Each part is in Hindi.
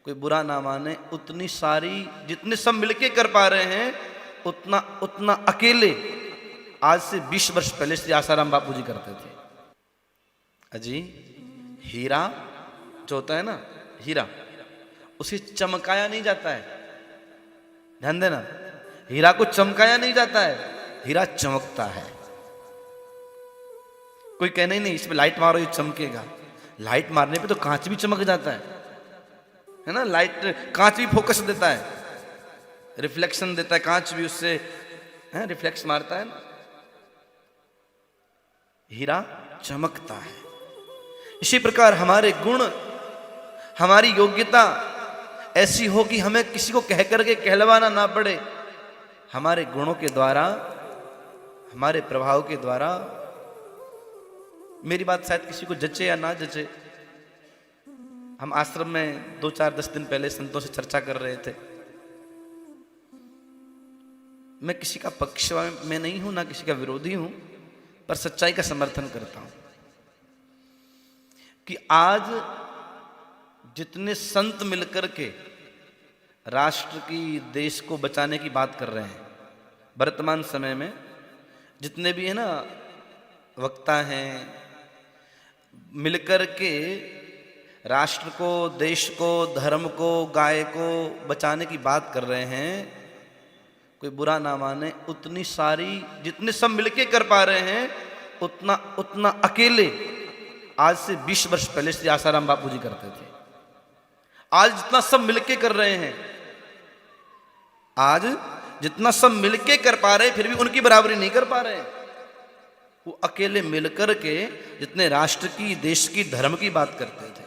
कोई बुरा ना माने, उतनी सारी जितने सब मिलके कर पा रहे हैं उतना उतना अकेले आज से 20 वर्ष पहले श्री आसाराम बापू जी करते थे। अजी हीरा जो होता है ना, हीरा उसे चमकाया नहीं जाता है, ध्यान देना, हीरा को चमकाया नहीं जाता है, हीरा चमकता है। कोई कहना ही नहीं इसमें लाइट मारो ये चमकेगा, लाइट मारने पे तो कांच भी चमक जाता है ना, लाइट कांच भी फोकस देता है, रिफ्लेक्शन देता है, कांच भी उससे रिफ्लेक्स मारता है ना, हीरा चमकता है। इसी प्रकार हमारे गुण, हमारी योग्यता ऐसी हो कि हमें किसी को कह करके कहलवाना ना पड़े, हमारे गुणों के द्वारा, हमारे प्रभाव के द्वारा। मेरी बात शायद किसी को जचे या ना जचे, हम आश्रम में 2-4-10 दिन पहले संतों से चर्चा कर रहे थे। मैं किसी का पक्ष में नहीं हूं, ना किसी का विरोधी हूं, पर सच्चाई का समर्थन करता हूं कि आज जितने संत मिलकर के राष्ट्र की, देश को बचाने की बात कर रहे हैं, वर्तमान समय में जितने भी है ना वक्ता हैं, मिलकर के राष्ट्र को, देश को, धर्म को, गाय को बचाने की बात कर रहे हैं, कोई बुरा ना माने, उतनी सारी जितने सब मिलके कर पा रहे हैं उतना उतना अकेले आज से 20 वर्ष पहले श्री आसाराम बापू जी करते थे। आज जितना सब मिलके कर रहे हैं, आज जितना सब मिलके कर पा रहे हैं, फिर भी उनकी बराबरी नहीं कर पा रहे हैं। वो अकेले मिलकर के जितने राष्ट्र की, देश की, धर्म की बात करते थे,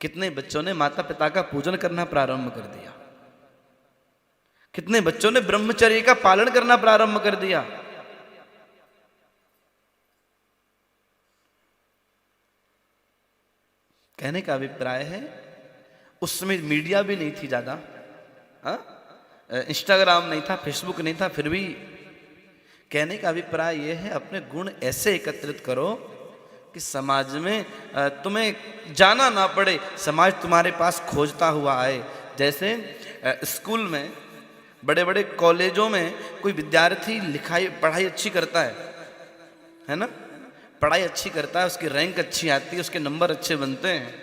कितने बच्चों ने माता पिता का पूजन करना प्रारंभ कर दिया, कितने बच्चों ने ब्रह्मचर्य का पालन करना प्रारंभ कर दिया। कहने का अभिप्राय है, उस समय मीडिया भी नहीं थी ज्यादा, इंस्टाग्राम नहीं था, फेसबुक नहीं था, फिर भी कहने का अभिप्राय यह है, अपने गुण ऐसे एकत्रित करो कि समाज में तुम्हें जाना ना पड़े, समाज तुम्हारे पास खोजता हुआ आए। जैसे स्कूल में, बड़े बड़े कॉलेजों में कोई विद्यार्थी लिखाई पढ़ाई अच्छी करता है ना, पढ़ाई अच्छी करता है, उसकी रैंक अच्छी आती है, उसके नंबर अच्छे बनते हैं,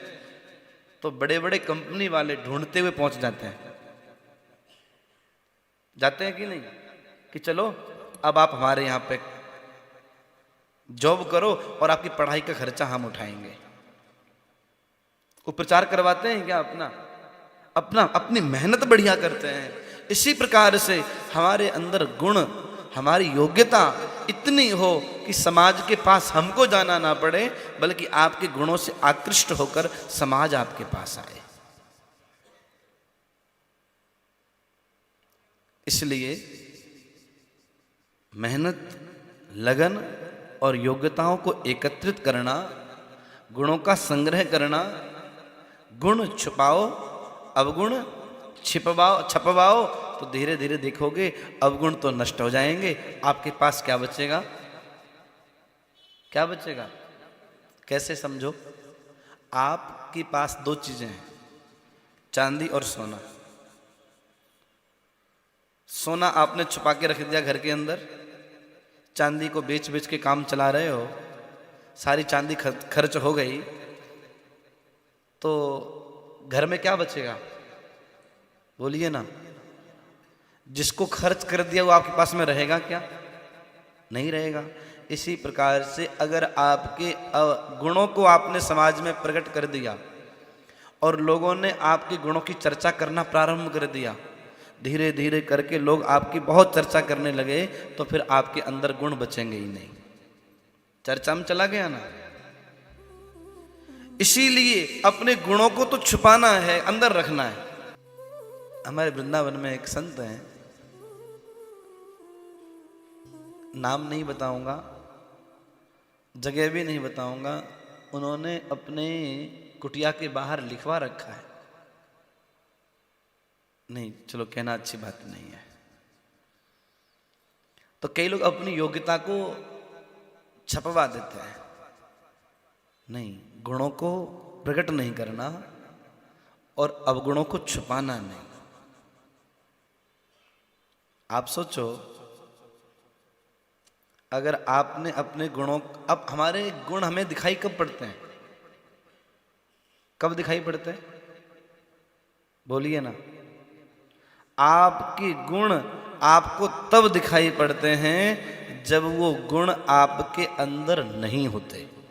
तो बड़े बड़े कंपनी वाले ढूंढते हुए पहुंच जाते हैं, जाते हैं कि नहीं, कि चलो अब आप हमारे यहाँ पे जॉब करो और आपकी पढ़ाई का खर्चा हम उठाएंगे। वो प्रचार करवाते हैं क्या अपना अपना अपनी मेहनत बढ़िया करते हैं। इसी प्रकार से हमारे अंदर गुण, हमारी योग्यता इतनी हो कि समाज के पास हमको जाना ना पड़े, बल्कि आपके गुणों से आकृष्ट होकर समाज आपके पास आए। इसलिए मेहनत, लगन और योग्यताओं को एकत्रित करना, गुणों का संग्रह करना, गुण छुपाओ, अवगुण छपवाओ, तो धीरे धीरे देखोगे अवगुण तो नष्ट हो जाएंगे, आपके पास क्या बचेगा? क्या बचेगा? कैसे समझो? आपके पास 2 चीजें हैं, चांदी और सोना। सोना आपने छुपा के रख दिया घर के अंदर, चांदी को बेच बेच के काम चला रहे हो, सारी चांदी खर्च हो गई, तो घर में क्या बचेगा? बोलिए ना। जिसको खर्च कर दिया वो आपके पास में रहेगा क्या? नहीं रहेगा। इसी प्रकार से अगर आपके गुणों को आपने समाज में प्रकट कर दिया और लोगों ने आपके गुणों की चर्चा करना प्रारंभ कर दिया, धीरे धीरे करके लोग आपकी बहुत चर्चा करने लगे, तो फिर आपके अंदर गुण बचेंगे ही नहीं, चर्चा में चला गया ना। इसीलिए अपने गुणों को तो छुपाना है, अंदर रखना है। हमारे वृंदावन में एक संत हैं, नाम नहीं बताऊंगा, जगह भी नहीं बताऊंगा, उन्होंने अपने कुटिया के बाहर लिखवा रखा है, नहीं चलो कहना अच्छी बात नहीं है, तो कई लोग अपनी योग्यता को छपवा देते हैं। नहीं, गुणों को प्रकट नहीं करना, और अवगुणों को छुपाना नहीं। आप सोचो, अगर आपने अपने गुणों, अब हमारे गुण हमें दिखाई कब पड़ते हैं? कब दिखाई पड़ते हैं? बोलिए ना। आपके गुण आपको तब दिखाई पड़ते हैं जब वो गुण आपके अंदर नहीं होते।